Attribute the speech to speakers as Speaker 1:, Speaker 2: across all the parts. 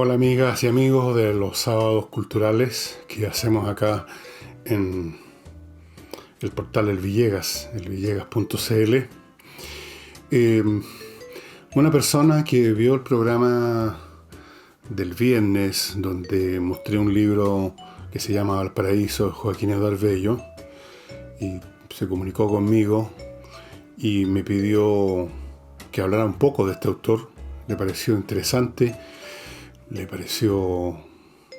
Speaker 1: Hola amigas y amigos de los sábados culturales que hacemos acá en el portal El Villegas, elvillegas.cl. Eh, una persona que vio el programa del viernes donde mostré un libro que se llama Valparaíso de Joaquín Eduardo Bello y se comunicó conmigo y me pidió que hablara un poco de este autor. Le pareció interesante, le pareció,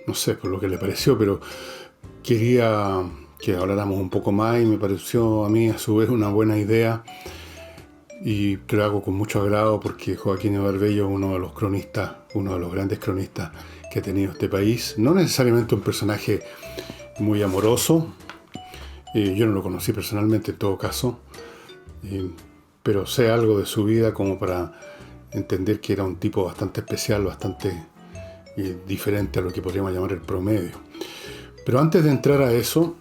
Speaker 1: no sé por lo que le pareció, pero quería que habláramos un poco más y me pareció a mí a su vez una buena idea y que lo hago con mucho agrado porque Joaquín Eduardo Bello es uno de los cronistas, uno de los grandes cronistas que ha tenido este país. No necesariamente un personaje muy amoroso, yo no lo conocí personalmente en todo caso, pero sé algo de su vida como para entender que era un tipo bastante especial, bastante diferente a lo que podríamos llamar el promedio. Pero antes de entrar a eso,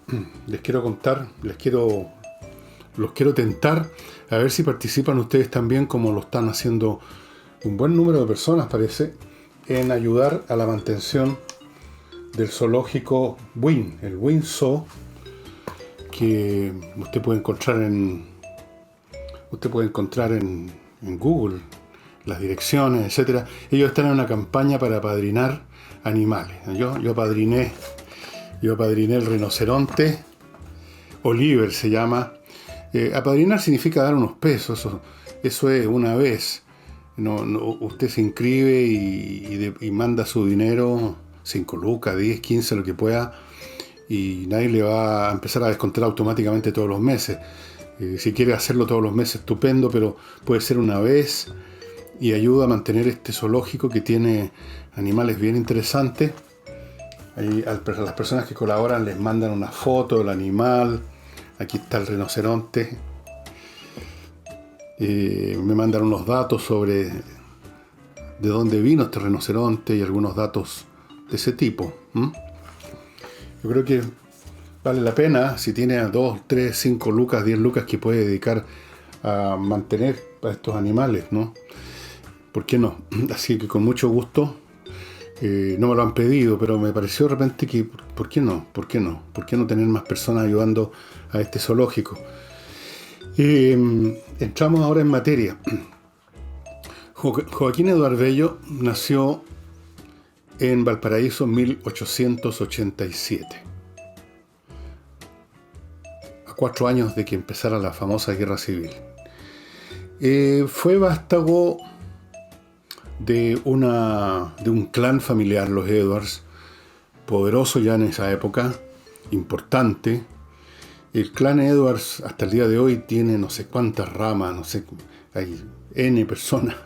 Speaker 1: les quiero contar, los quiero tentar a ver si participan ustedes también, como lo están haciendo un buen número de personas, parece, en ayudar a la mantención del zoológico Wynn, el Wynn Zoo, que usted puede encontrar en Google, las direcciones, etcétera. Ellos están en una campaña para apadrinar animales. Yo apadriné el rinoceronte, Oliver se llama. Apadrinar significa dar unos pesos, eso es una vez. Usted se inscribe y manda su dinero, 5 lucas, 10, 15, lo que pueda, y nadie le va a empezar a descontar automáticamente todos los meses. Si quiere hacerlo todos los meses, estupendo, pero puede ser una vez y ayuda a mantener este zoológico que tiene animales bien interesantes. Ahí a las personas que colaboran les mandan una foto del animal. Aquí está el rinoceronte. Me mandan unos datos sobre de dónde vino este rinoceronte y algunos datos de ese tipo. Yo creo que vale la pena, si tiene a 2, 3, 5 lucas, 10 lucas que puede dedicar a mantener a estos animales, ¿no? ¿Por qué no? Así que con mucho gusto. No me lo han pedido, pero me pareció de repente que ¿por qué no? ¿Por qué no? ¿Por qué no tener más personas ayudando a este zoológico? Entramos ahora en materia. Joaquín Eduardo Bello nació en Valparaíso en 1887. A 4 años de que empezara la famosa Guerra Civil. Fue vástago de un clan familiar, los Edwards, poderoso ya en esa época, importante. El clan Edwards hasta el día de hoy tiene no sé cuántas ramas, no sé, hay N personas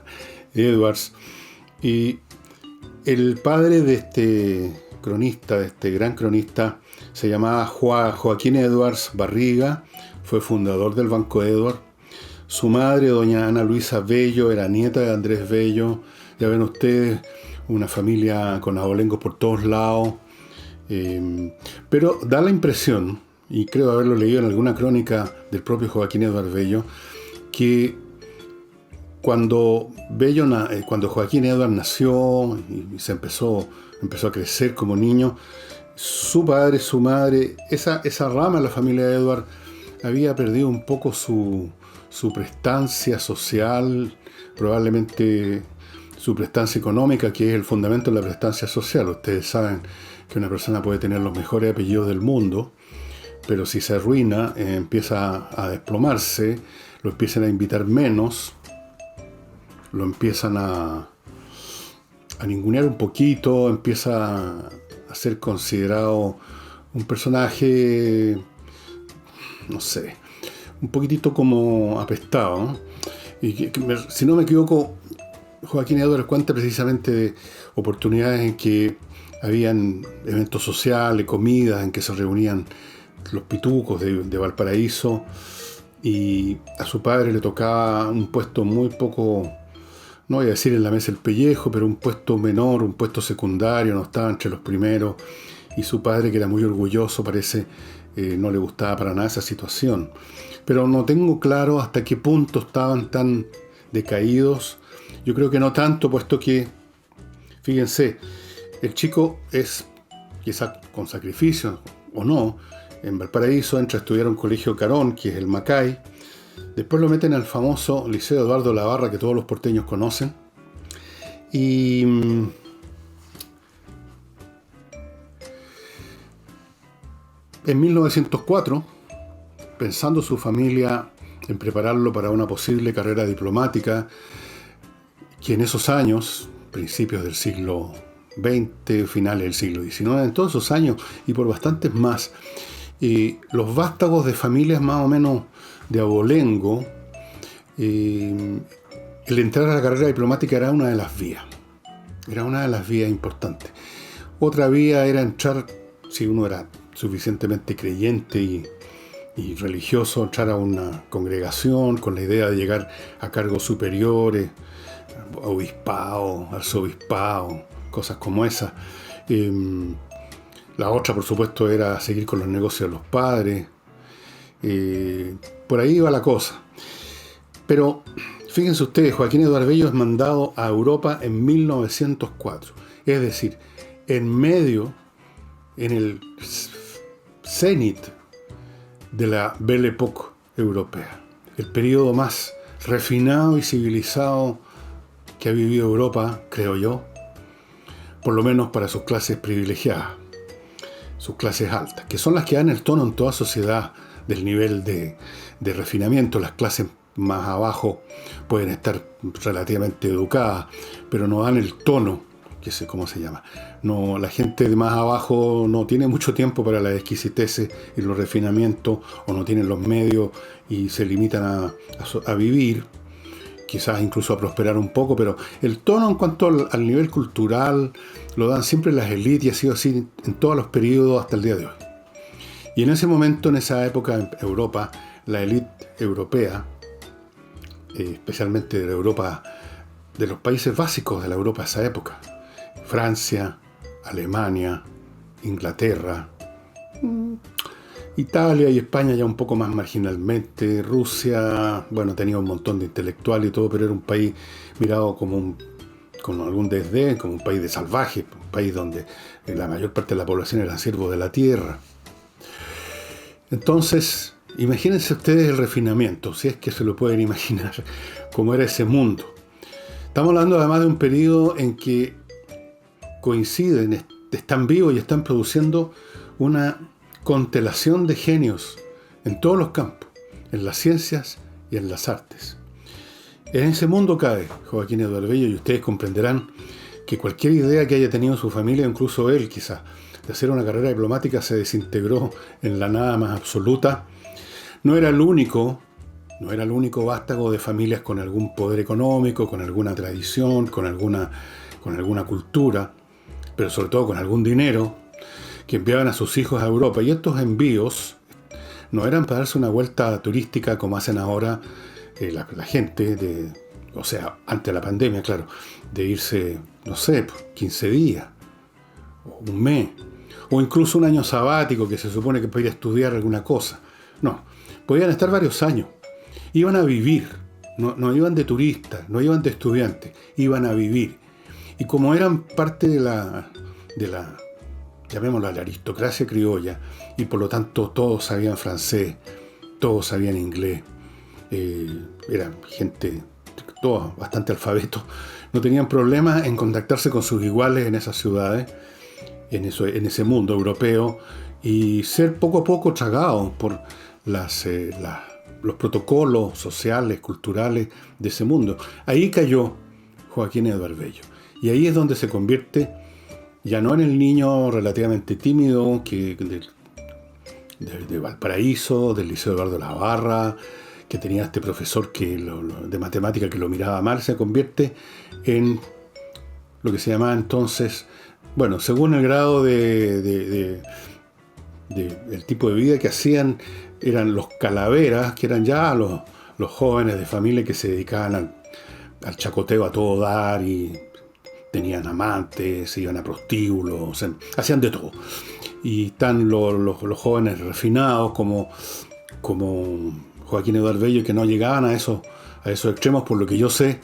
Speaker 1: Edwards. Y el padre de este cronista, de este gran cronista, se llamaba Joaquín Edwards Barriga, fue fundador del Banco Edward. Su madre, doña Ana Luisa Bello, era nieta de Andrés Bello. Ya ven ustedes, una familia con abolengos por todos lados. Pero da la impresión, y creo haberlo leído en alguna crónica del propio Joaquín Eduardo Bello, que cuando Joaquín Eduardo nació y se empezó a crecer como niño, su padre, su madre, esa rama de la familia de Edward había perdido un poco su prestancia social, probablemente su prestancia económica, que es el fundamento de la prestancia social. Ustedes saben que una persona puede tener los mejores apellidos del mundo, pero si se arruina, empieza a desplomarse, lo empiezan a invitar menos, lo empiezan a ningunear un poquito, empieza a ser considerado un personaje, no sé, un poquitito como apestado, ¿no? Y si no me equivoco, Joaquín Eduardo cuenta precisamente de oportunidades en que habían eventos sociales, comidas, en que se reunían los pitucos de Valparaíso, y a su padre le tocaba un puesto muy poco, no voy a decir en la mesa del pellejo, pero un puesto menor, un puesto secundario, no estaba entre los primeros, y su padre, que era muy orgulloso, parece, no le gustaba para nada esa situación. Pero no tengo claro hasta qué punto estaban tan decaídos. Yo creo que no tanto, puesto que, fíjense, El chico es, quizás con sacrificio o no, en Valparaíso entra a estudiar a un colegio Carón, que es el Macay. Después lo meten al famoso Liceo Eduardo Labarra, que todos los porteños conocen. Y en 1904, pensando su familia en prepararlo para una posible carrera diplomática, que en esos años, principios del siglo XX, finales del siglo XIX, en todos esos años y por bastantes más, los vástagos de familias más o menos de abolengo, el entrar a la carrera diplomática era una de las vías. Era una de las vías importantes. Otra vía era entrar, si uno era suficientemente creyente y religioso, entrar a una congregación con la idea de llegar a cargos superiores, obispado, arzobispado, cosas como esas. La otra, por supuesto, era seguir con los negocios de los padres. Por ahí iba la cosa. Pero fíjense ustedes, Joaquín Eduardo Bello es mandado a Europa en 1904. Es decir, en medio, en el cenit de la Belle Époque europea. El periodo más refinado y civilizado que ha vivido Europa, creo yo, por lo menos para sus clases privilegiadas, sus clases altas, que son las que dan el tono en toda sociedad del nivel de refinamiento. Las clases más abajo pueden estar relativamente educadas, pero no dan el tono, que sé cómo se llama. No, la gente de más abajo no tiene mucho tiempo para la exquisitez y los refinamientos, o no tienen los medios y se limitan a vivir, quizás incluso a prosperar un poco, pero el tono en cuanto al nivel cultural lo dan siempre las élites y ha sido así en todos los periodos hasta el día de hoy. Y en ese momento, en esa época en Europa, la élite europea, especialmente de la Europa, de los países básicos de la Europa de esa época, Francia, Alemania, Inglaterra, Italia y España ya un poco más marginalmente, Rusia, bueno, tenía un montón de intelectuales y todo, pero era un país mirado con algún desdén, como un país de salvajes, un país donde la mayor parte de la población eran siervos de la tierra. Entonces, imagínense ustedes el refinamiento, si es que se lo pueden imaginar, cómo era ese mundo. Estamos hablando además de un periodo en que coinciden, están vivos y están produciendo una constelación de genios en todos los campos, en las ciencias y en las artes. En ese mundo cae Joaquín Eduardo Bello, y ustedes comprenderán que cualquier idea que haya tenido su familia, incluso él quizás, de hacer una carrera diplomática, se desintegró en la nada más absoluta. No era el único vástago de familias con algún poder económico, con alguna tradición, con alguna cultura, pero sobre todo con algún dinero, que enviaban a sus hijos a Europa. Y estos envíos no eran para darse una vuelta turística como hacen ahora la gente, o sea, antes de la pandemia, claro, de irse, no sé, 15 días, o un mes, o incluso un año sabático que se supone que podía estudiar alguna cosa. No, podían estar varios años. Iban a vivir, no iban de turistas, no iban de estudiantes, iban a vivir. Y como eran parte de la llamémosla la aristocracia criolla, y por lo tanto todos sabían francés, todos sabían inglés, eran gente, todos bastante alfabetos, no tenían problemas en contactarse con sus iguales en esas ciudades, en ese mundo europeo, y ser poco a poco tragados por los protocolos sociales, culturales de ese mundo. Ahí cayó Joaquín Eduardo Bello. Y ahí es donde se convierte ya no en el niño relativamente tímido de Valparaíso, del Liceo Eduardo Labarra, que tenía este profesor de matemática que lo miraba mal. Se convierte en lo que se llamaba entonces, bueno, según el grado el tipo de vida que hacían, eran los calaveras, que eran ya los jóvenes de familia que se dedicaban al chacoteo a todo dar, y tenían amantes, iban a prostíbulos, hacían de todo. Y están los jóvenes refinados como Joaquín Eduardo Bello, que no llegaban a esos extremos, por lo que yo sé,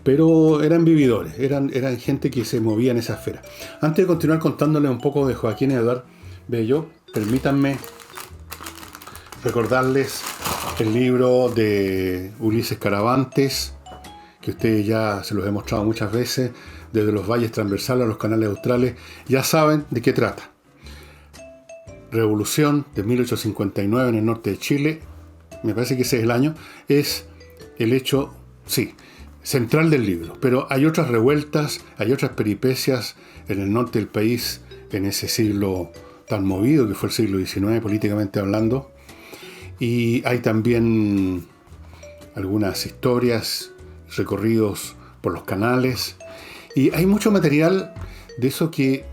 Speaker 1: pero eran vividores, eran gente que se movía en esa esfera. Antes de continuar contándoles un poco de Joaquín Eduard Bello, permítanme recordarles el libro de Ulises Caravantes, que ustedes ya se los he mostrado muchas veces, desde los valles transversales a los canales australes, ya saben de qué trata. Revolución de 1859 en el norte de Chile, me parece que ese es el año, es el hecho, sí, central del libro. Pero hay otras revueltas, hay otras peripecias en el norte del país, en ese siglo tan movido que fue el siglo XIX, políticamente hablando. Y hay también algunas historias, recorridos por los canales. Y hay mucho material de eso que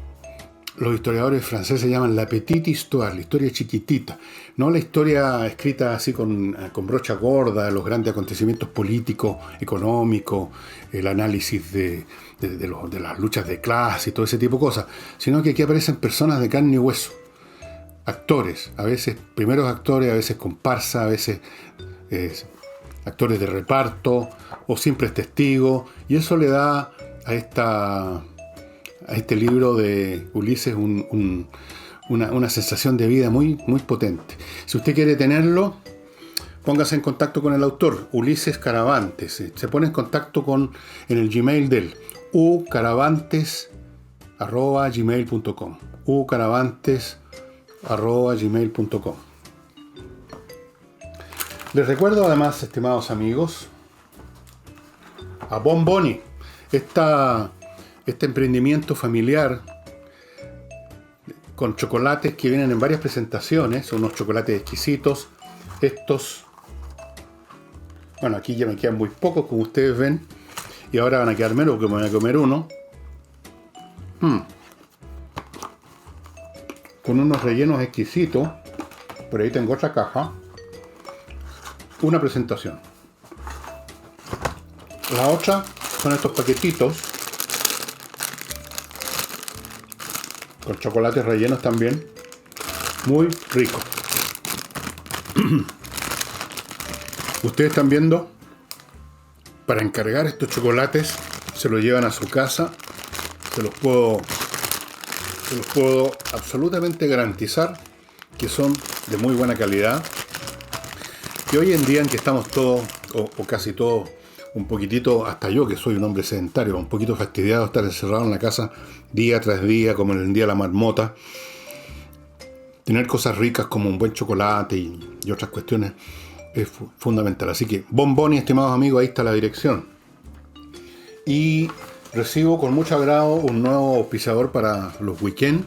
Speaker 1: los historiadores franceses llaman la petite histoire, la historia chiquitita. No la historia escrita así con brocha gorda, los grandes acontecimientos políticos, económicos, el análisis de las luchas de clase y todo ese tipo de cosas, sino que aquí aparecen personas de carne y hueso. Actores, a veces primeros actores, a veces comparsa, a veces actores de reparto o simples testigos, y eso le da a este libro de Ulises una sensación de vida muy, muy potente. Si usted quiere tenerlo, póngase en contacto con el autor, Ulises Caravantes. Se pone en contacto en el Gmail de él, ucaravantes@gmail.com, ucaravantes@gmail.com. Les recuerdo además, estimados amigos, a Bonboni, este emprendimiento familiar con chocolates que vienen en varias presentaciones, son unos chocolates exquisitos. Estos, bueno, aquí ya me quedan muy pocos, como ustedes ven, y ahora van a quedar menos porque me voy a comer uno. Con unos rellenos exquisitos. Por ahí tengo otra caja. Una presentación. La otra son estos paquetitos con chocolates rellenos también, muy ricos. Ustedes están viendo, para encargar estos chocolates se los llevan a su casa. Se los puedo absolutamente garantizar que son de muy buena calidad. Y hoy en día, en que estamos todos, o casi todos, un poquitito, hasta yo que soy un hombre sedentario, un poquito fastidiado de estar encerrado en la casa día tras día, como en el día de la marmota, tener cosas ricas como un buen chocolate y otras cuestiones es fundamental. Así que, Bonboni, estimados amigos, ahí está la dirección. Y recibo con mucho agrado un nuevo auspiciador para los weekends,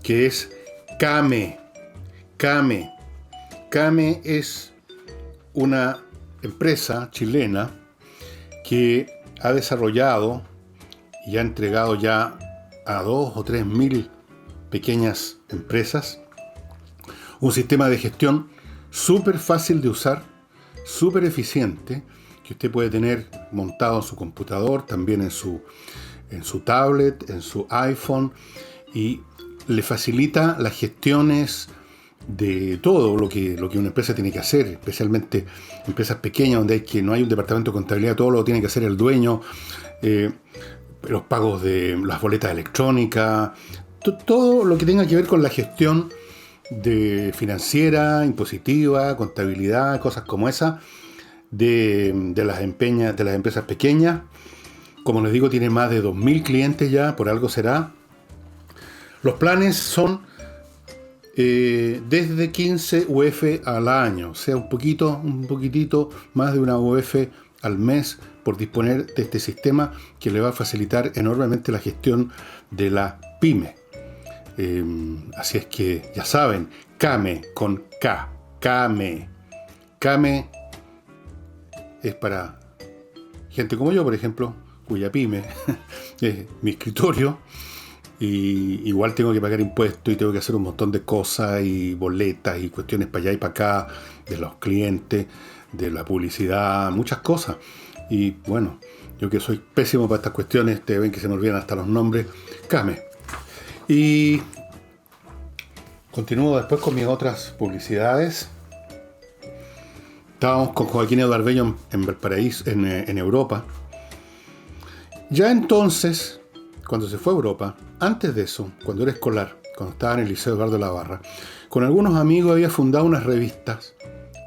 Speaker 1: que es Kame. Kame es una empresa chilena que ha desarrollado y ha entregado ya a 2 o 3 mil pequeñas empresas un sistema de gestión súper fácil de usar, súper eficiente, que usted puede tener montado en su computador, también en su tablet, en su iPhone, y le facilita las gestiones de todo lo que una empresa tiene que hacer, especialmente empresas pequeñas donde no hay un departamento de contabilidad, todo lo tiene que hacer el dueño, los pagos de las boletas electrónicas, todo lo que tenga que ver con la gestión de financiera, impositiva, contabilidad, cosas como esa, de las empresas pequeñas. Como les digo, tiene más de 2.000 clientes ya, por algo será. Los planes son desde 15 UF al año, o sea, un poquitito más de una UF al mes por disponer de este sistema que le va a facilitar enormemente la gestión de la pyme. Así es que ya saben, Kame con K, Kame es para gente como yo, por ejemplo, cuya pyme es mi escritorio. Y igual tengo que pagar impuestos y tengo que hacer un montón de cosas y boletas y cuestiones para allá y para acá, de los clientes, de la publicidad, muchas cosas. Y bueno, yo que soy pésimo para estas cuestiones, te ven que se me olvidan hasta los nombres. Kame. Y continúo después con mis otras publicidades. Estábamos con Joaquín Eduard Bello en Valparaíso, en Europa. Ya entonces, cuando se fue a Europa, antes de eso, cuando era escolar, cuando estaba en el Liceo Eduardo de la Barra, con algunos amigos había fundado unas revistas,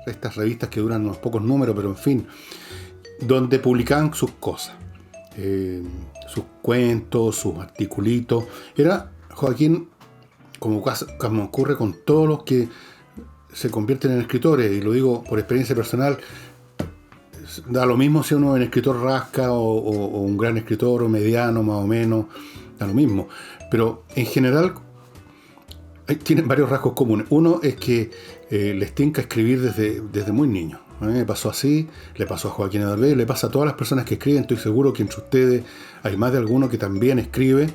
Speaker 1: estas revistas que duran unos pocos números, pero en fin, donde publicaban sus cosas, sus cuentos, sus articulitos. Era, Joaquín, como ocurre con todos los que se convierten en escritores, y lo digo por experiencia personal, da lo mismo si uno es un escritor rasca o un gran escritor o mediano más o menos, da lo mismo. Pero en general tienen varios rasgos comunes. Uno es que les tinca escribir desde muy niño. A mí me pasó así, le pasó a Joaquín Edarvello, le pasa a todas las personas que escriben. Estoy seguro que entre ustedes hay más de alguno que también escribe,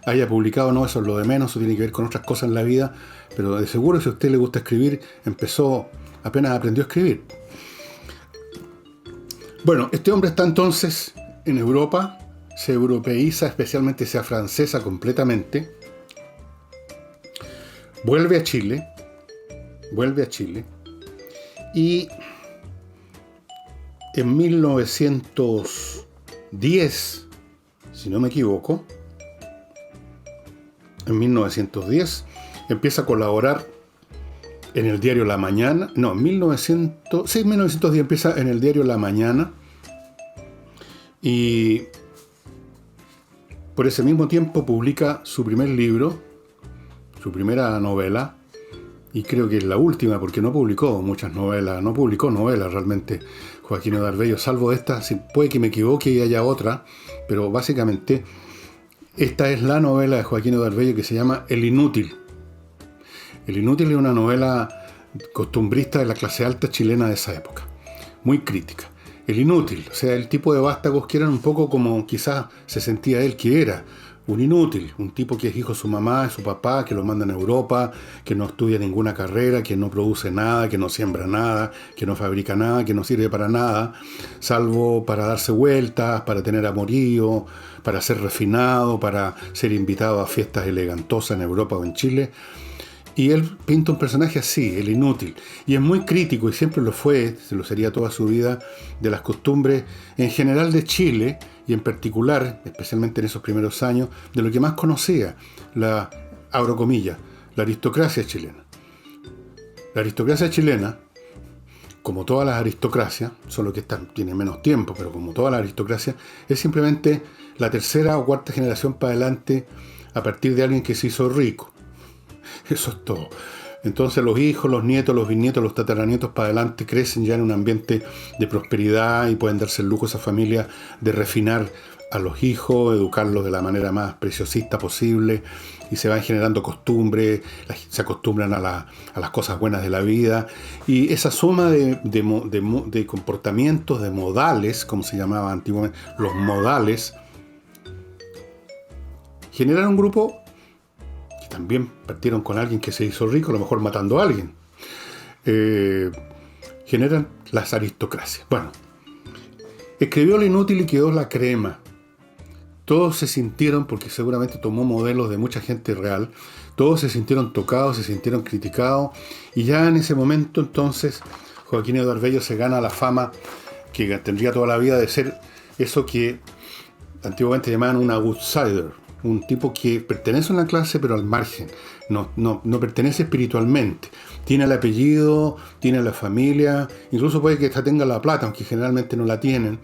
Speaker 1: haya publicado, no, eso es lo de menos, eso tiene que ver con otras cosas en la vida, pero de seguro si a usted le gusta escribir, apenas aprendió a escribir. Bueno, este hombre está entonces en Europa, se europeiza, especialmente se afrancesa completamente, vuelve a Chile, y en 1910, si no me equivoco, en 1910 empieza a colaborar en el diario La Mañana. No, en 1910 empieza en el diario La Mañana, y por ese mismo tiempo publica su primer libro, su primera novela, y creo que es la última, porque no publicó muchas novelas, no publicó novelas realmente Joaquín Edarvello, salvo esta, puede que me equivoque y haya otra, pero básicamente esta es la novela de Joaquín Edarvello que se llama El Inútil. El Inútil es una novela costumbrista de la clase alta chilena de esa época, muy crítica. El Inútil, o sea, el tipo de vástagos que eran un poco como quizás se sentía él que era, un inútil, un tipo que es hijo de su mamá, de su papá, que lo mandan a Europa, que no estudia ninguna carrera, que no produce nada, que no siembra nada, que no fabrica nada, que no sirve para nada, salvo para darse vueltas, para tener amorío, para ser refinado, para ser invitado a fiestas elegantosas en Europa o en Chile. Y él pinta un personaje así, el inútil. Y es muy crítico, y siempre lo fue, se lo sería toda su vida, de las costumbres en general de Chile, y en particular, especialmente en esos primeros años, de lo que más conocía, abro comillas, la aristocracia chilena. La aristocracia chilena, como todas las aristocracias, solo que esta tiene menos tiempo, pero como toda la aristocracia, es simplemente la tercera o cuarta generación para adelante a partir de alguien que se hizo rico. Eso es todo. Entonces los hijos, los nietos, los bisnietos, los tataranietos para adelante crecen ya en un ambiente de prosperidad y pueden darse el lujo a esa familia de refinar a los hijos, educarlos de la manera más preciosista posible, y se van generando costumbres, se acostumbran a las cosas buenas de la vida, y esa suma de comportamientos, de modales, como se llamaba antiguamente, los modales, generan un grupo. También partieron con alguien que se hizo rico, a lo mejor matando a alguien. Generan las aristocracias. Bueno, escribió El Inútil y quedó la crema. Todos se sintieron, porque seguramente tomó modelos de mucha gente real, todos se sintieron tocados, se sintieron criticados, y ya en ese momento entonces Joaquín Edarvello se gana la fama que tendría toda la vida de ser eso que antiguamente llamaban un outsider. Un tipo que pertenece a una clase pero al margen, no pertenece espiritualmente, tiene el apellido, tiene la familia, incluso puede que hasta tenga la plata, aunque generalmente no la tienen,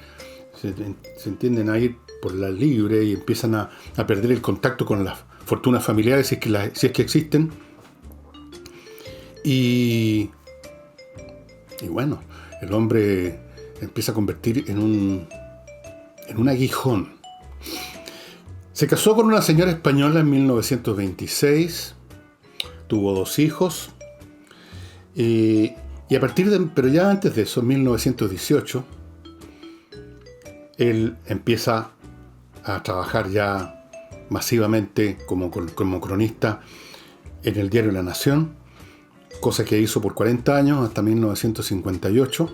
Speaker 1: se entienden a ir por la libre y empiezan a perder el contacto con las fortunas familiares si es que existen, y bueno, el hombre empieza a convertir en un aguijón. Se casó con una señora española en 1926, tuvo 2 hijos, y a partir pero ya antes de eso, en 1918, él empieza a trabajar ya masivamente como cronista en el diario La Nación, cosa que hizo por 40 años hasta 1958,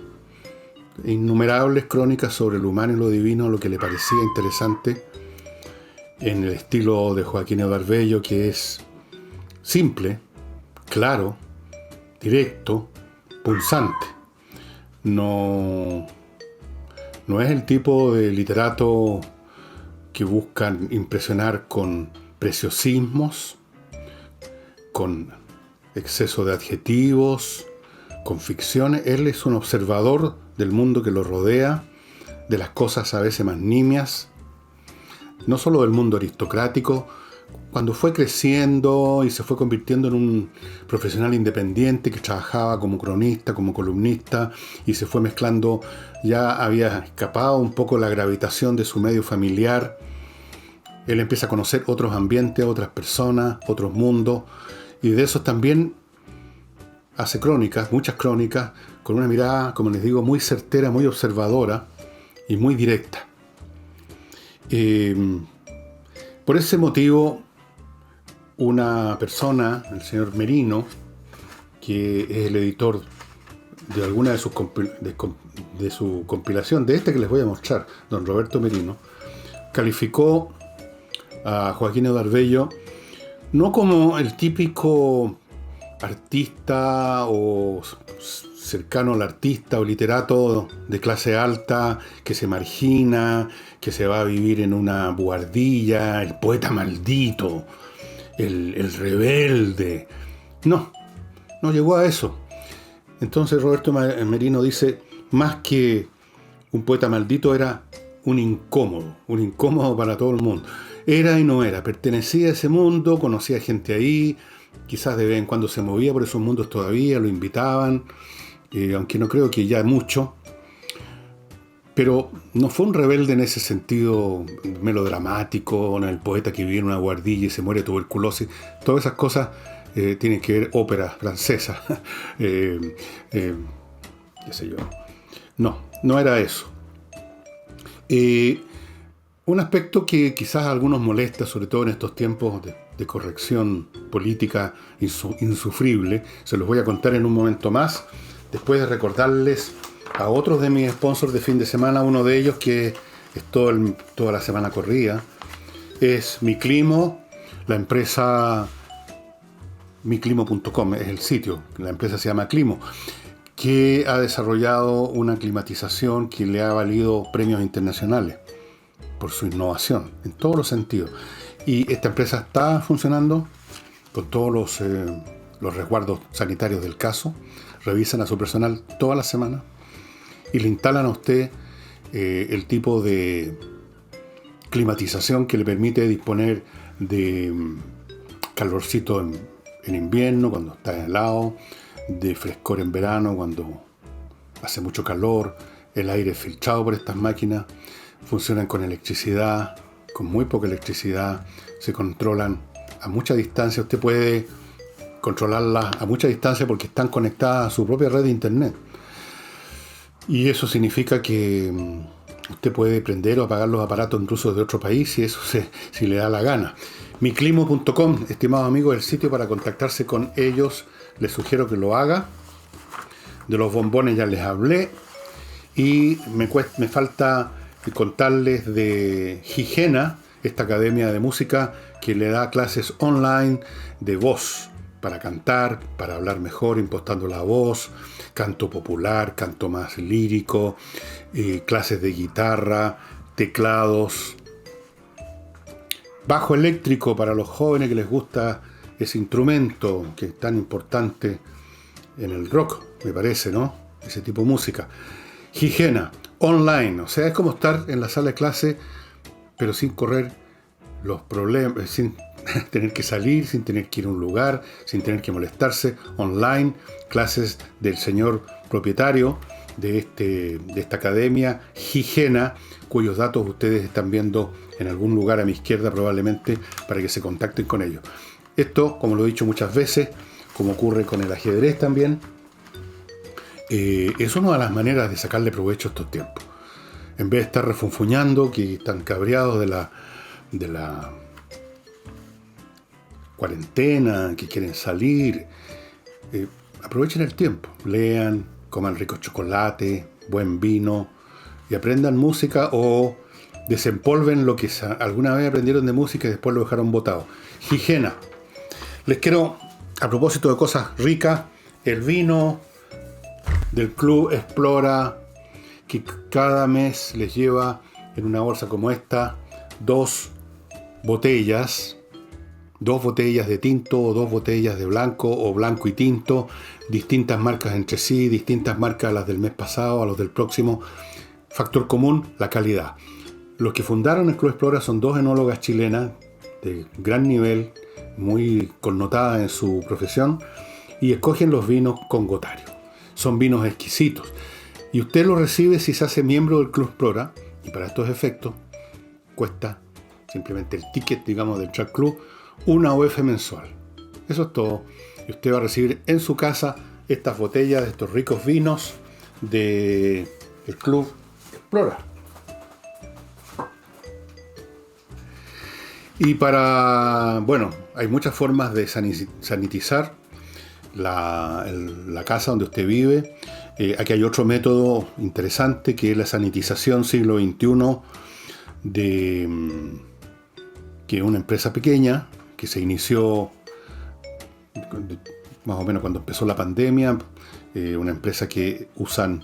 Speaker 1: innumerables crónicas sobre lo humano y lo divino, lo que le parecía interesante, en el estilo de Joaquín Edarvello, que es simple, claro, directo, pulsante. No es el tipo de literato que buscan impresionar con preciosismos, con exceso de adjetivos, con ficciones. Él es un observador del mundo que lo rodea, de las cosas a veces más nimias, no solo del mundo aristocrático. Cuando fue creciendo y se fue convirtiendo en un profesional independiente que trabajaba como cronista, como columnista, y se fue mezclando, ya había escapado un poco la gravitación de su medio familiar. Él empieza a conocer otros ambientes, otras personas, otros mundos, y de esos también hace crónicas, muchas crónicas, con una mirada, como les digo, muy certera, muy observadora y muy directa. Por ese motivo, una persona, el señor Merino, que es el editor de alguna de su compilación, de este que les voy a mostrar, don Roberto Merino, calificó a Joaquín Edouard Bello no como el típico artista o cercano al artista o literato de clase alta que se margina, que se va a vivir en una buhardilla, el poeta maldito, el rebelde. No llegó a eso. Entonces Roberto Merino dice, más que un poeta maldito, era un incómodo para todo el mundo. Era y no era, pertenecía a ese mundo, conocía gente ahí, quizás de vez en cuando se movía por esos mundos todavía, lo invitaban, aunque no creo que ya mucho. Pero no fue un rebelde en ese sentido melodramático, ¿no? El poeta que vive en una guardilla y se muere de tuberculosis. Todas esas cosas tienen que ver óperas francesas. Qué sé yo. No era eso. Un aspecto que quizás a algunos molesta, sobre todo en estos tiempos de corrección política insufrible, se los voy a contar en un momento más, después de recordarles a otros de mis sponsors de fin de semana. Uno de ellos, que es toda la semana corrida, es Miclimo, la empresa miclimo.com, es el sitio, la empresa se llama Climo, que ha desarrollado una climatización que le ha valido premios internacionales por su innovación, en todos los sentidos. Y esta empresa está funcionando con todos los resguardos sanitarios del caso. Revisan a su personal toda la semana y le instalan a usted el tipo de climatización que le permite disponer de calorcito en invierno, cuando está helado, de frescor en verano, cuando hace mucho calor, el aire filtrado por estas máquinas. Funcionan con electricidad, con muy poca electricidad, se controlan a mucha distancia. Usted puede controlarlas a mucha distancia porque están conectadas a su propia red de internet. Y eso significa que usted puede prender o apagar los aparatos incluso de otro país si le da la gana. Miclimo.com, estimados amigos, el sitio para contactarse con ellos. Les sugiero que lo haga. De los bombones ya les hablé. Y me falta contarles de Higiena, esta academia de música que le da clases online de voz, para cantar, para hablar mejor, impostando la voz, canto popular, canto más lírico, clases de guitarra, teclados, bajo eléctrico para los jóvenes que les gusta ese instrumento que es tan importante en el rock, me parece, ¿no? Ese tipo de música. Higiena, online, o sea, es como estar en la sala de clase, pero sin correr los problemas, sin tener que salir, sin tener que ir a un lugar, sin tener que molestarse. Online, clases del señor propietario de esta academia, Higiena, cuyos datos ustedes están viendo en algún lugar a mi izquierda probablemente, para que se contacten con ellos. Esto, como lo he dicho muchas veces, como ocurre con el ajedrez también, es una de las maneras de sacarle provecho a estos tiempos. En vez de estar refunfuñando, que están cabreados de la cuarentena, que quieren salir, aprovechen el tiempo, lean, coman rico chocolate, buen vino, y aprendan música o desempolven lo que alguna vez aprendieron de música y después lo dejaron botado. Higiena. Les quiero, a propósito de cosas ricas, el vino del Club Explora, que cada mes les lleva en una bolsa como esta dos botellas de tinto o 2 botellas de blanco o blanco y tinto, distintas marcas entre sí, distintas marcas a las del mes pasado, a los del próximo. Factor común, la calidad. Los que fundaron el Club Explora son 2 enólogas chilenas de gran nivel, muy connotadas en su profesión, y escogen los vinos con Gotario. Son vinos exquisitos. Y usted los recibe si se hace miembro del Club Explora, y para estos efectos cuesta simplemente el ticket, digamos, del Track Club, una UF mensual. Eso es todo. Y usted va a recibir en su casa estas botellas de estos ricos vinos del Club Explora. Y hay muchas formas de sanitizar la casa donde usted vive. Aquí hay otro método interesante que es la sanitización siglo XXI que es una empresa pequeña que se inició más o menos cuando empezó la pandemia, una empresa que usan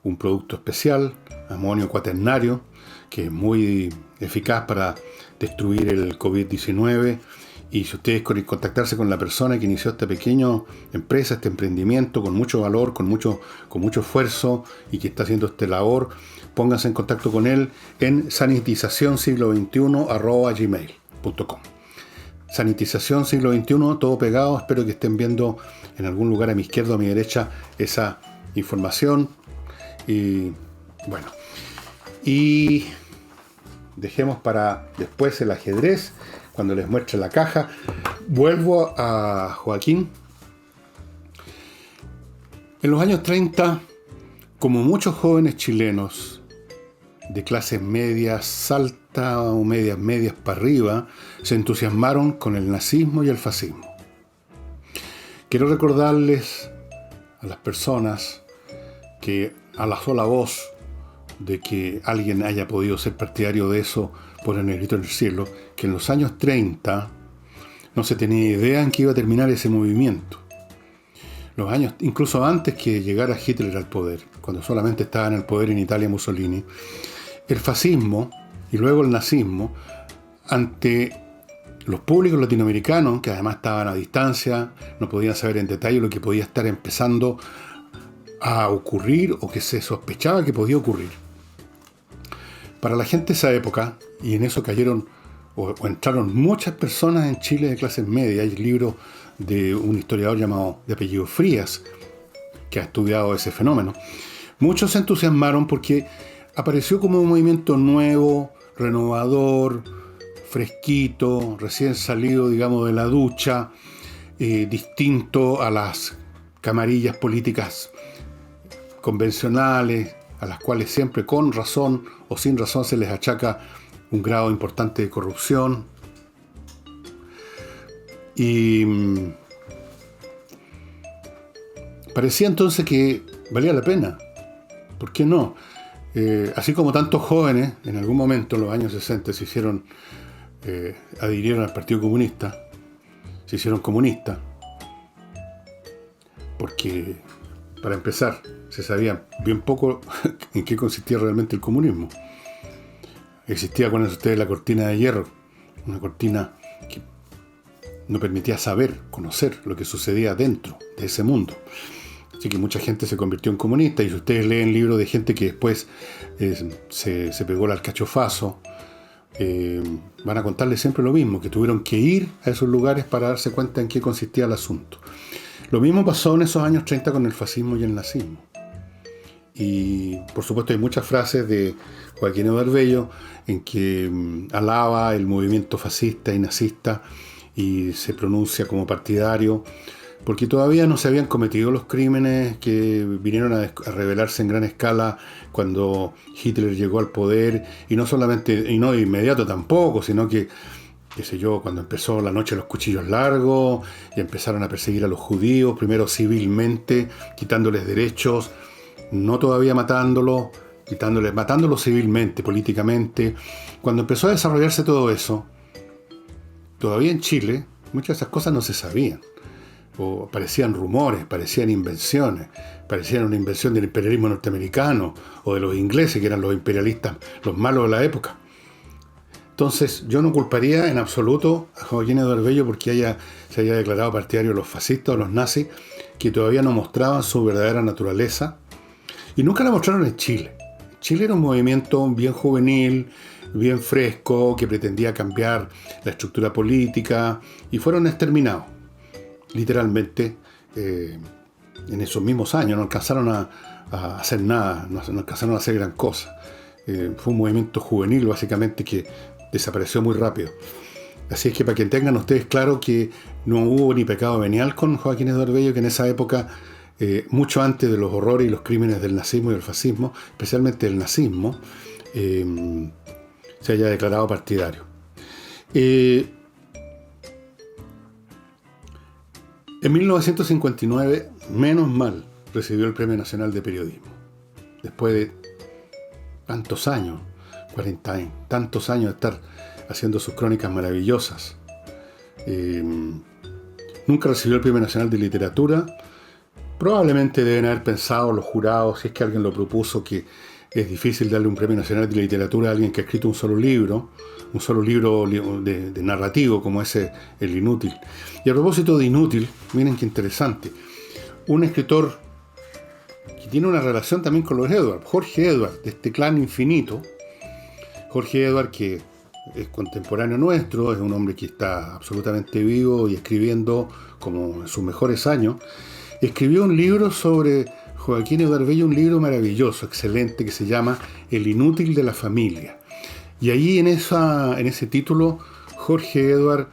Speaker 1: un producto especial, amonio cuaternario, que es muy eficaz para destruir el COVID-19. Y si ustedes quieren contactarse con la persona que inició esta pequeña empresa, este emprendimiento, con mucho valor, con mucho esfuerzo, y que está haciendo esta labor, pónganse en contacto con él en sanitizacionsiglo21@gmail.com. Sanitización siglo XXI, todo pegado. Espero que estén viendo en algún lugar a mi izquierda o a mi derecha esa información. Y bueno, y dejemos para después el ajedrez, cuando les muestre la caja. Vuelvo a Joaquín. En los años 30, como muchos jóvenes chilenos de clases medias altas o medias para arriba, se entusiasmaron con el nazismo y el fascismo. Quiero recordarles a las personas que a la sola voz de que alguien haya podido ser partidario de eso por el negrito en el cielo, que en los años 30 no se tenía idea en que iba a terminar ese movimiento. Los años, incluso antes que llegara Hitler al poder, cuando solamente estaba en el poder en Italia Mussolini, el fascismo y luego el nazismo, ante los públicos latinoamericanos, que además estaban a distancia, no podían saber en detalle lo que podía estar empezando a ocurrir o que se sospechaba que podía ocurrir. Para la gente de esa época, y en eso cayeron o entraron muchas personas en Chile de clases medias. Hay libros de un historiador de apellido Frías, que ha estudiado ese fenómeno. Muchos se entusiasmaron porque apareció como un movimiento nuevo, renovador, fresquito, recién salido, digamos, de la ducha, distinto a las camarillas políticas convencionales, a las cuales siempre con razón o sin razón se les achaca un grado importante de corrupción. Y parecía entonces que valía la pena. ¿Por qué no? Así como tantos jóvenes en algún momento en los años 60 se hicieron, adhirieron al Partido Comunista, se hicieron comunistas, porque para empezar se sabía bien poco en qué consistía realmente el comunismo. Existía, con ustedes, la cortina de hierro, una cortina que no permitía saber, conocer lo que sucedía dentro de ese mundo. Así que mucha gente se convirtió en comunista, y si ustedes leen libros de gente que después se pegó el alcachofazo, van a contarles siempre lo mismo, que tuvieron que ir a esos lugares para darse cuenta en qué consistía el asunto. Lo mismo pasó en esos años 30 con el fascismo y el nazismo. Y por supuesto hay muchas frases de Joaquín Eduardo Bello en que alaba el movimiento fascista y nazista y se pronuncia como partidario, porque todavía no se habían cometido los crímenes que vinieron a revelarse en gran escala cuando Hitler llegó al poder, y no solamente, y no de inmediato tampoco, sino que, qué sé yo, cuando empezó la noche de los cuchillos largos y empezaron a perseguir a los judíos, primero civilmente, quitándoles derechos, no todavía matándolos civilmente, políticamente. Cuando empezó a desarrollarse todo eso, todavía en Chile, muchas de esas cosas no se sabían. O parecían rumores, parecían invenciones, parecían una invención del imperialismo norteamericano o de los ingleses, que eran los imperialistas, los malos de la época. Entonces, yo no culparía en absoluto a Joaquín Eduardo Bello porque se haya declarado partidario de los fascistas o los nazis, que todavía no mostraban su verdadera naturaleza. Y nunca la mostraron en Chile. Chile era un movimiento bien juvenil, bien fresco, que pretendía cambiar la estructura política, y fueron exterminados, literalmente, en esos mismos años. No alcanzaron a hacer nada, no alcanzaron a hacer gran cosa. Fue un movimiento juvenil, básicamente, que desapareció muy rápido. Así es que para que tengan ustedes claro que no hubo ni pecado venial con Joaquín Eduardo Bello, que en esa época, mucho antes de los horrores y los crímenes del nazismo y del fascismo, especialmente del nazismo, se haya declarado partidario. En 1959, menos mal, recibió el Premio Nacional de Periodismo. Después de tantos años, 40 años, tantos años de estar haciendo sus crónicas maravillosas. Nunca recibió el Premio Nacional de Literatura. Probablemente deben haber pensado los jurados, si es que alguien lo propuso, que es difícil darle un Premio Nacional de Literatura a alguien que ha escrito un solo libro de narrativo como ese, El Inútil. Y a propósito de Inútil, miren qué interesante. Un escritor que tiene una relación también con los Edward, Jorge Edward, de este clan infinito. Jorge Edward, que es contemporáneo nuestro, es un hombre que está absolutamente vivo y escribiendo como en sus mejores años. Escribió un libro sobre Joaquín Eduardo Bello, un libro maravilloso, excelente, que se llama El Inútil de la Familia. Y ahí en ese título, Jorge Edward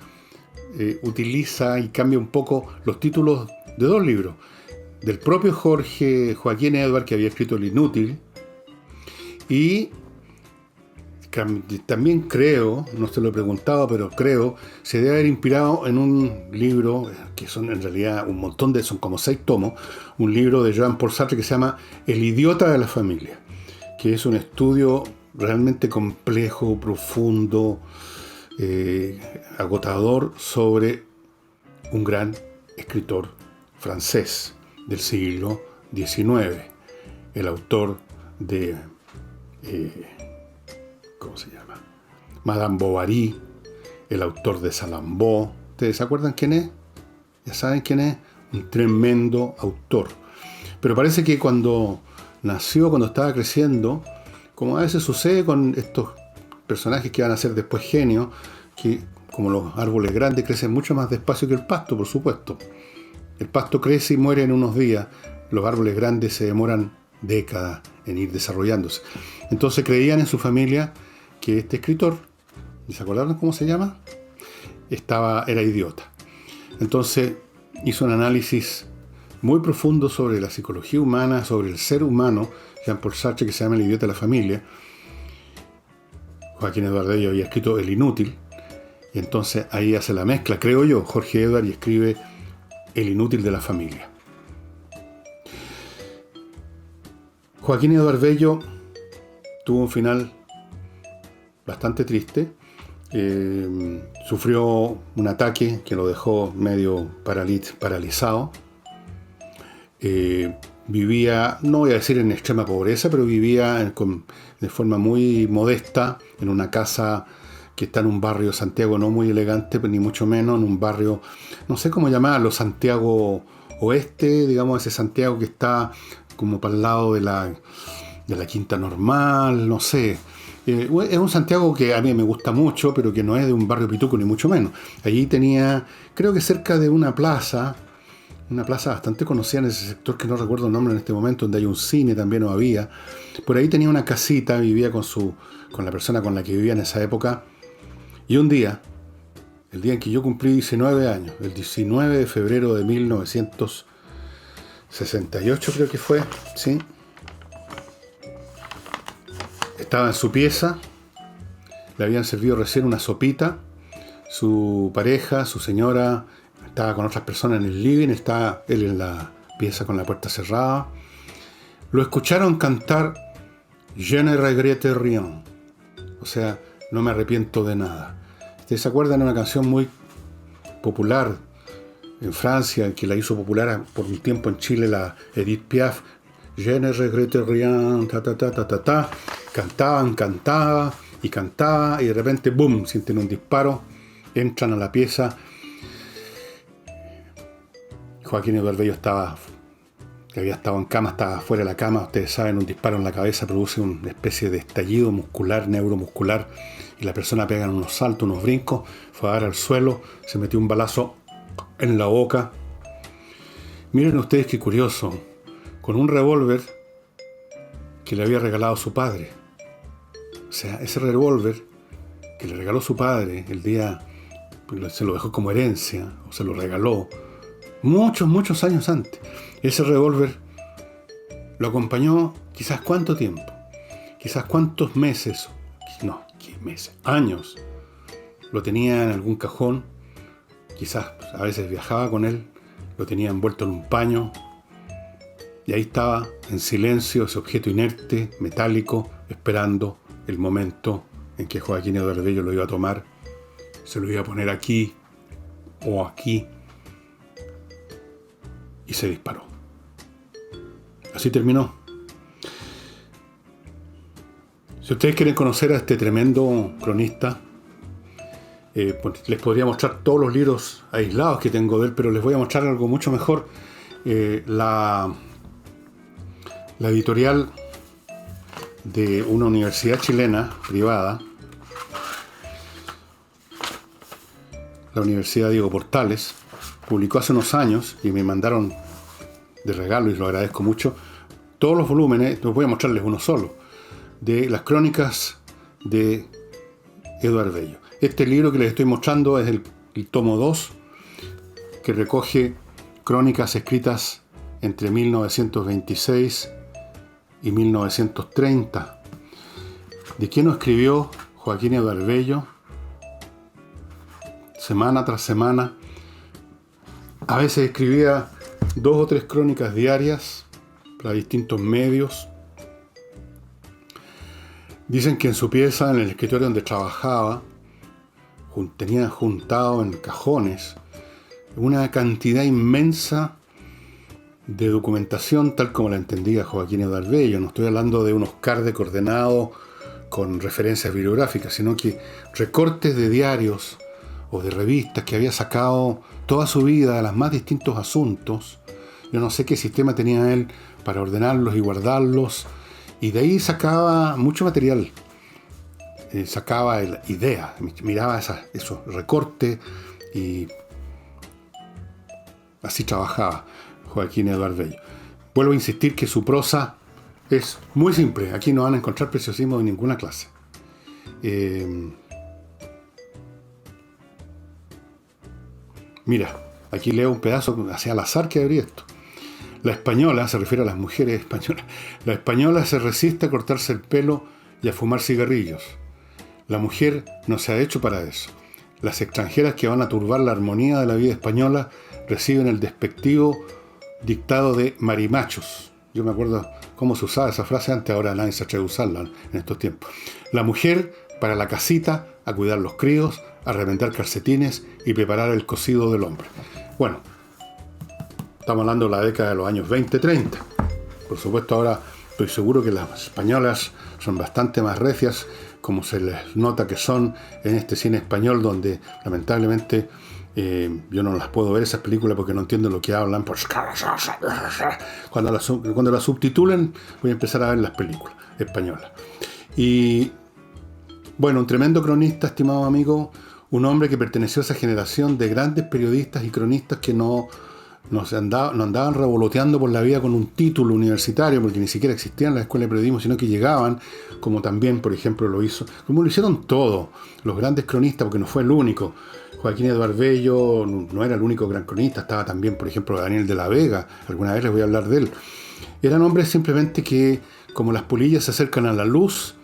Speaker 1: utiliza y cambia un poco los títulos de dos libros. Del propio Joaquín Edward, que había escrito El Inútil, y también creo, no se lo he preguntado, pero creo, se debe haber inspirado en un libro, que son en realidad un montón son como 6 tomos, un libro de Jean-Paul Sartre que se llama El Idiota de la Familia, que es un estudio realmente complejo, profundo, agotador sobre un gran escritor francés del siglo XIX, el autor de... ¿cómo se llama? Madame Bovary, el autor de Salambó. ¿Ustedes se acuerdan quién es? Ya saben quién es. Un tremendo autor. Pero parece que cuando estaba creciendo, como a veces sucede con estos personajes que van a ser después genios, que como los árboles grandes crecen mucho más despacio que el pasto, por supuesto. El pasto crece y muere en unos días. Los árboles grandes se demoran décadas en ir desarrollándose. Entonces creían en su familia que este escritor, ¿se acordaron cómo se llama? Era idiota. Entonces hizo un análisis muy profundo sobre la psicología humana, sobre el ser humano, Jean-Paul Sartre, que se llama El Idiota de la Familia. Joaquín Eduardo Bello había escrito El Inútil, y entonces ahí hace la mezcla, creo yo, Jorge Edward, y escribe El Inútil de la Familia. Joaquín Eduardo Bello tuvo un final bastante triste. Sufrió un ataque que lo dejó medio paralizado. Vivía, no voy a decir en extrema pobreza, pero vivía de forma muy modesta en una casa que está en un barrio de Santiago no muy elegante, ni mucho menos, en un barrio, no sé cómo llamarlo, Santiago Oeste, digamos, ese Santiago que está como para el lado de la Quinta Normal, no sé. Es un Santiago que a mí me gusta mucho, pero que no es de un barrio pituco, ni mucho menos. Allí tenía, creo que cerca de una plaza bastante conocida en ese sector, que no recuerdo el nombre en este momento, donde hay un cine también, o había. Por ahí tenía una casita, vivía con la persona con la que vivía en esa época. Y un día, el día en que yo cumplí 19 años, el 19 de febrero de 1968 creo que fue, ¿sí? Estaba en su pieza, le habían servido recién una sopita, su pareja, su señora, estaba con otras personas en el living, estaba él en la pieza con la puerta cerrada. Lo escucharon cantar Je ne regrette rien, o sea, no me arrepiento de nada. ¿Ustedes se acuerdan de una canción muy popular en Francia, que la hizo popular por un tiempo en Chile, la Edith Piaf? Je ne regrette rien, ta ta ta ta ta ta. Cantaba, y cantaba, y de repente, ¡boom!, sienten un disparo, entran a la pieza. Joaquín Eduardo Bello que había estado en cama, estaba fuera de la cama. Ustedes saben, un disparo en la cabeza produce una especie de estallido muscular, neuromuscular, y la persona pega unos saltos, unos brincos, fue a dar al suelo, se metió un balazo en la boca. Miren ustedes qué curioso, con un revólver que le había regalado su padre. O sea, ese revólver que le regaló su padre el día, se lo dejó como herencia, o se lo regaló muchos años antes. Ese revólver lo acompañó quizás cuánto tiempo, quizás cuántos meses, no, ¿qué meses? Años. Lo tenía en algún cajón, quizás a veces viajaba con él, lo tenía envuelto en un paño, y ahí estaba en silencio ese objeto inerte, metálico, esperando el momento en que Joaquín Eduardo Bello lo iba a tomar, se lo iba a poner aquí o aquí, y se disparó. Así terminó. Si ustedes quieren conocer a este tremendo cronista, pues les podría mostrar todos los libros aislados que tengo de él, pero les voy a mostrar algo mucho mejor. La editorial de una universidad chilena privada, la Universidad Diego Portales, publicó hace unos años, y me mandaron de regalo, y lo agradezco mucho, todos los volúmenes, les voy a mostrarles uno solo, de las crónicas de Eduardo Bello. Este libro que les estoy mostrando es el tomo 2, que recoge crónicas escritas entre 1926 y 1930. ¿De qué no escribió Joaquín Eduardo Bello? Semana tras semana. A veces escribía 2 o 3 crónicas diarias para distintos medios. Dicen que en su pieza, en el escritorio donde trabajaba, tenía juntado en cajones una cantidad inmensa de documentación tal como la entendía Joaquín Eduardo Bello. No estoy hablando de unos cards coordenados con referencias bibliográficas, sino que recortes de diarios o de revistas que había sacado toda su vida de los más distintos asuntos. Yo no sé qué sistema tenía él para ordenarlos y guardarlos, y de ahí sacaba mucho material. Sacaba ideas, miraba esos recortes, y así trabajaba Joaquín Eduardo Bello. Vuelvo a insistir que su prosa es muy simple. Aquí no van a encontrar preciosismo de ninguna clase. Mira, aquí leo un pedazo hacia al azar que abrí esto. La española, se refiere a las mujeres españolas, la española se resiste a cortarse el pelo y a fumar cigarrillos. La mujer no se ha hecho para eso. Las extranjeras que van a turbar la armonía de la vida española reciben el despectivo dictado de marimachos. Yo me acuerdo cómo se usaba esa frase antes, ahora nadie se atreve a usarla en estos tiempos. La mujer para la casita, a cuidar los críos, a remendar calcetines y preparar el cocido del hombre. Bueno, estamos hablando de la década de los años 20-30. Por supuesto, ahora estoy seguro que las españolas son bastante más recias, como se les nota que son en este cine español, donde lamentablemente yo no las puedo ver esas películas porque no entiendo lo que hablan. Cuando las subtitulen voy a empezar a ver las películas españolas. Y bueno, un tremendo cronista, estimado amigo, un hombre que perteneció a esa generación de grandes periodistas y cronistas que no andaban revoloteando por la vida con un título universitario, porque ni siquiera existían las escuelas de periodismo, sino que llegaban, como también, por ejemplo, como lo hicieron todos los grandes cronistas, porque no fue el único. Joaquín Eduardo Bello no era el único gran cronista, estaba también, por ejemplo, Daniel de la Vega, alguna vez les voy a hablar de él. Eran hombres simplemente que, como las polillas se acercan a la luz,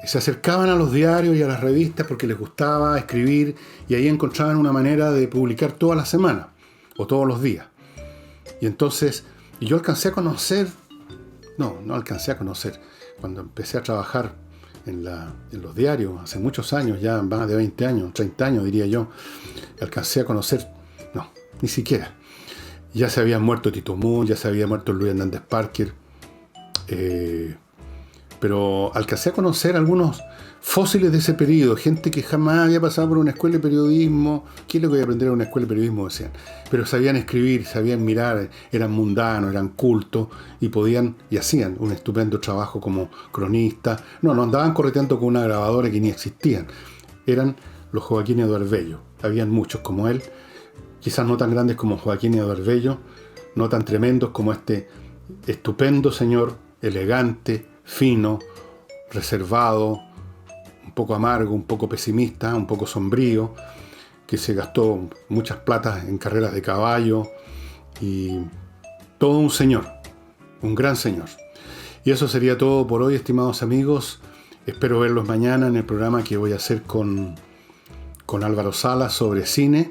Speaker 1: se acercaban a los diarios y a las revistas porque les gustaba escribir, y ahí encontraban una manera de publicar toda la semana o todos los días. Y entonces, yo alcancé a conocer, cuando empecé a trabajar en los diarios, hace muchos años, ya más de 20 años, 30 años diría yo, alcancé a conocer, no, ni siquiera. Ya se había muerto Tito Moon, ya se había muerto Luis Hernández Parker, pero alcancé a conocer algunos fósiles de ese periodo, gente que jamás había pasado por una escuela de periodismo. ¿Qué es lo que voy a aprender en una escuela de periodismo? Decían. Pero sabían escribir, sabían mirar, eran mundanos, eran cultos y podían y hacían un estupendo trabajo como cronistas. No andaban correteando con una grabadora que ni existían. Eran los Joaquín Eduardo Bello. Habían muchos como él, quizás no tan grandes como Joaquín Eduardo Bello, no tan tremendos como este estupendo señor, elegante, fino, reservado, un poco amargo, un poco pesimista, un poco sombrío, que se gastó muchas platas en carreras de caballo y todo un señor, un gran señor. Y eso sería todo por hoy, estimados amigos. Espero verlos mañana en el programa que voy a hacer con Álvaro Salas sobre cine.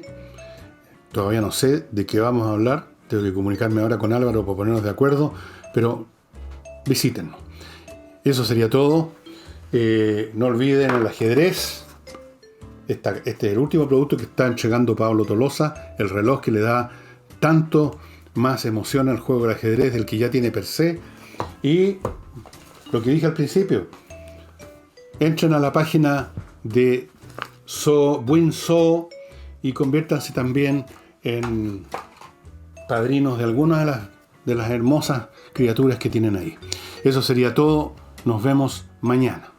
Speaker 1: Todavía no sé de qué vamos a hablar. Tengo que comunicarme ahora con Álvaro para ponernos de acuerdo, pero visítenos. Eso sería todo. No olviden el ajedrez. Este es el último producto que está entregando Pablo Tolosa, el reloj que le da tanto más emoción al juego del ajedrez del que ya tiene per se. Y lo que dije al principio, entren a la página de WinSo y conviértanse también en padrinos de algunas de las hermosas criaturas que tienen ahí. Eso sería todo. Nos vemos mañana.